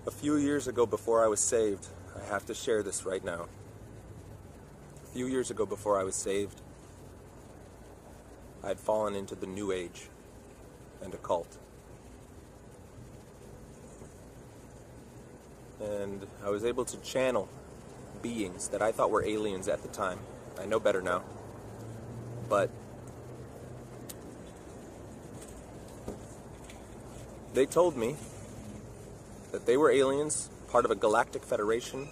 A few years ago, before I was saved, I have to share this right now. A few years ago, before I was saved, I had fallen into the New Age and occult. And I was able to channel beings that I thought were aliens at the time. I know better now. But they told me that they were aliens, part of a galactic federation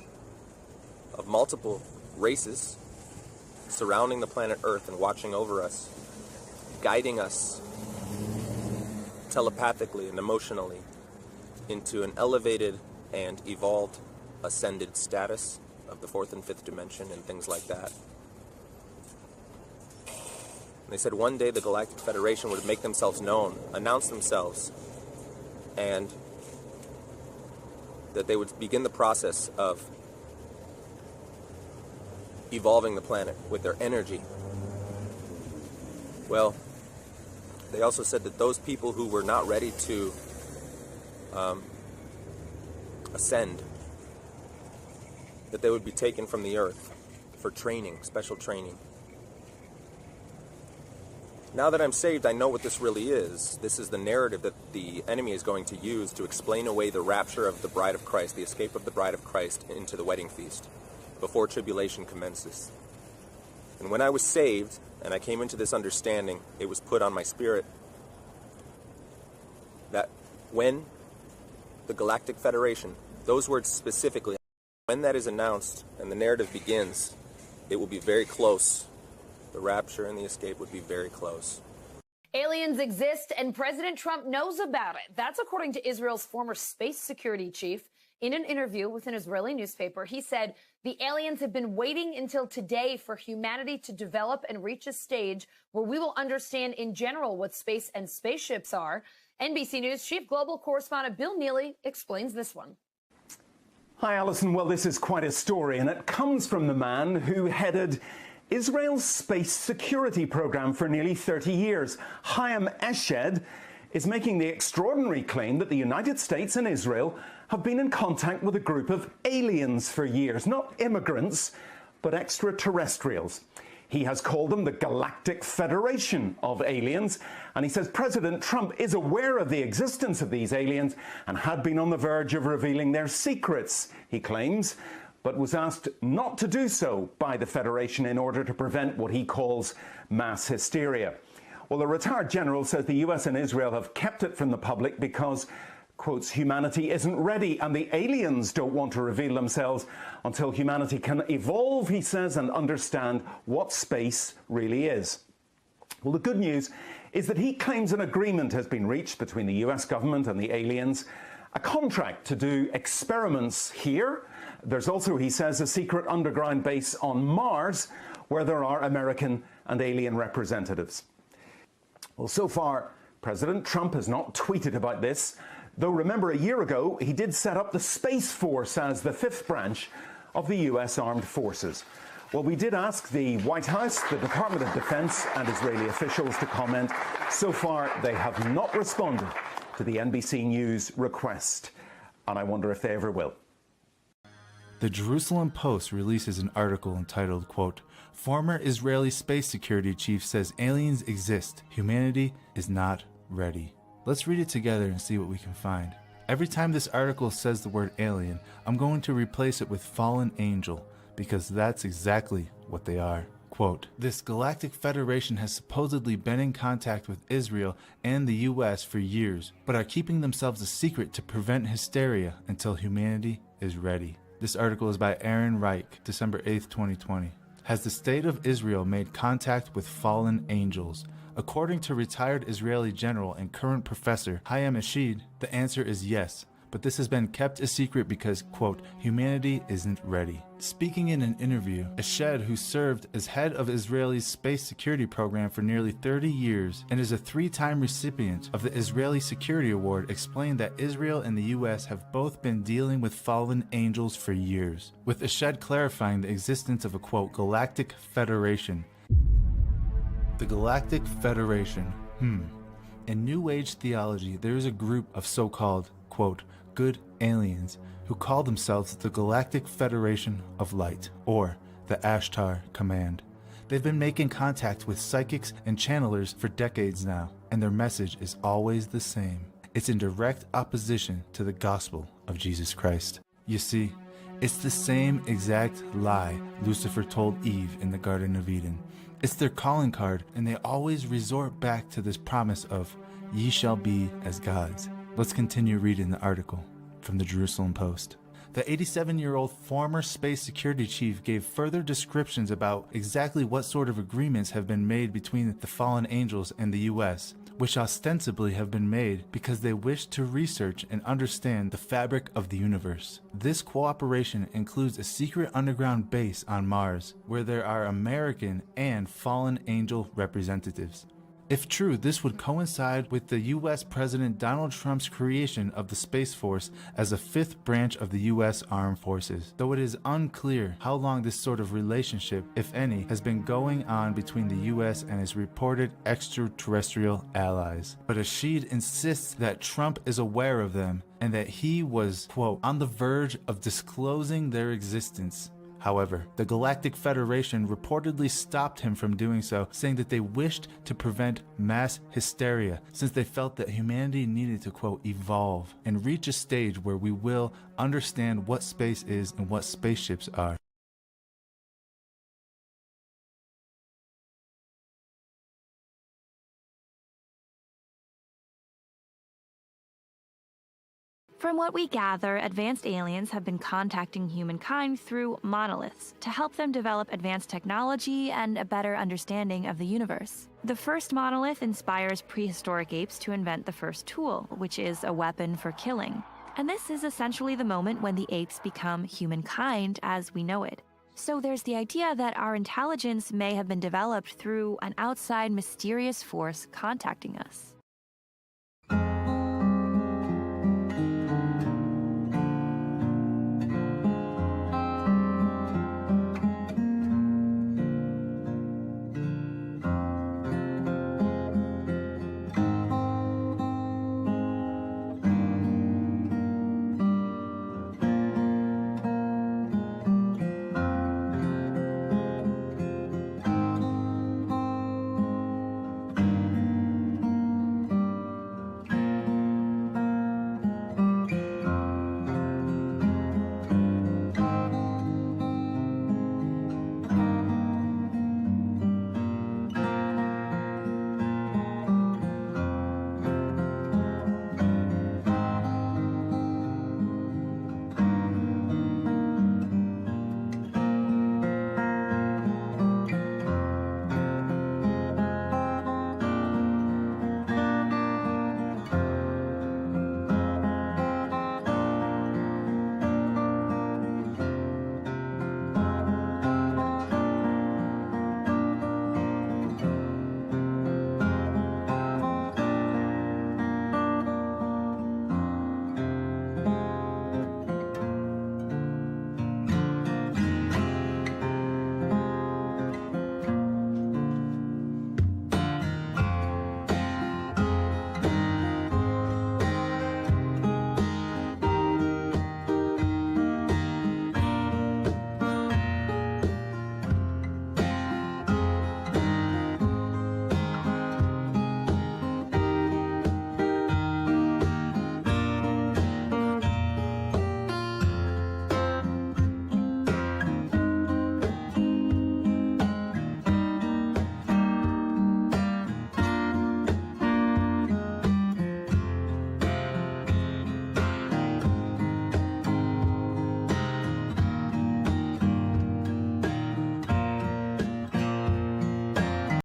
of multiple races surrounding the planet Earth and watching over us, guiding us telepathically and emotionally into an elevated and evolved ascended status of the fourth and fifth dimension and things like that. And they said one day the Galactic Federation would make themselves known, announce themselves, and that they would begin the process of evolving the planet with their energy. Well, they also said that those people who were not ready to ascend, that they would be taken from the earth for training, special training. Now that I'm saved, I know what this really is. This is the narrative that the enemy is going to use to explain away the rapture of the bride of Christ, the escape of the bride of Christ into the wedding feast, before tribulation commences. And when I was saved, and I came into this understanding, it was put on my spirit that when the Galactic Federation, those words specifically, when that is announced and the narrative begins, it will be very close. The rapture and the escape would be very close. Aliens exist and President Trump knows about it. That's according to Israel's former space security chief. In an interview with an Israeli newspaper, he said the aliens have been waiting until today for humanity to develop and reach a stage where we will understand in general what space and spaceships are. NBC News chief global correspondent Bill Neely explains this one. Hi, Alison. Well, this is quite a story, and it comes from the man who headed Israel's space security program for nearly 30 years. Chaim Eshed is making the extraordinary claim that the United States and Israel have been in contact with a group of aliens for years, not immigrants, but extraterrestrials. He has called them the Galactic Federation of Aliens, and he says President Trump is aware of the existence of these aliens and had been on the verge of revealing their secrets, he claims, but was asked not to do so by the Federation in order to prevent what he calls mass hysteria. Well, the retired general says the US and Israel have kept it from the public because, quotes, humanity isn't ready and the aliens don't want to reveal themselves until humanity can evolve, he says, and understand what space really is. Well, the good news is that he claims an agreement has been reached between the US government and the aliens, a contract to do experiments here. There's also, he says, a secret underground base on Mars where there are American and alien representatives. Well, so far, President Trump has not tweeted about this, though remember a year ago he did set up the Space Force as the fifth branch of the US Armed Forces. Well, we did ask the White House, the Department of Defense and Israeli officials to comment. So far, they have not responded to the NBC News request, and I wonder if they ever will. The Jerusalem Post releases an article entitled, quote, "Former Israeli space security chief says aliens exist. Humanity is not ready." Let's read it together and see what we can find. Every time this article says the word alien, I'm going to replace it with fallen angel, because that's exactly what they are. Quote, "This Galactic Federation has supposedly been in contact with Israel and the US for years, but are keeping themselves a secret to prevent hysteria until humanity is ready." This article is by Aaron Reich, December 8th, 2020. Has the state of Israel made contact with fallen angels? According to retired Israeli general and current professor Chaim Eshed, the answer is yes, but this has been kept a secret because, quote, "humanity isn't ready." Speaking in an interview, Eshed, who served as head of Israel's space security program for nearly 30 years and is a three-time recipient of the Israeli Security Award, explained that Israel and the US have both been dealing with fallen angels for years, with Eshed clarifying the existence of a, quote, "galactic federation." The Galactic Federation. In New Age theology, there is a group of so-called, quote, good aliens who call themselves the Galactic Federation of Light, or the Ashtar Command. They've been making contact with psychics and channelers for decades now, and their message is always the same. It's in direct opposition to the gospel of Jesus Christ. You see, it's the same exact lie Lucifer told Eve in the Garden of Eden. It's their calling card, and they always resort back to this promise of, "Ye shall be as gods." Let's continue reading the article from the Jerusalem Post. The 87-year-old former space security chief gave further descriptions about exactly what sort of agreements have been made between the fallen angels and the U.S., which ostensibly have been made because they wish to research and understand the fabric of the universe. This cooperation includes a secret underground base on Mars, where there are American and fallen angel representatives. If true, this would coincide with the U.S. President Donald Trump's creation of the Space Force as a fifth branch of the U.S. Armed Forces, though it is unclear how long this sort of relationship, if any, has been going on between the U.S. and its reported extraterrestrial allies. But Rashid insists that Trump is aware of them and that he was, quote, on the verge of disclosing their existence. However, the Galactic Federation reportedly stopped him from doing so, saying that they wished to prevent mass hysteria since they felt that humanity needed to, quote, evolve and reach a stage where we will understand what space is and what spaceships are. From what we gather, advanced aliens have been contacting humankind through monoliths to help them develop advanced technology and a better understanding of the universe. The first monolith inspires prehistoric apes to invent the first tool, which is a weapon for killing. And this is essentially the moment when the apes become humankind as we know it. So there's the idea that our intelligence may have been developed through an outside mysterious force contacting us.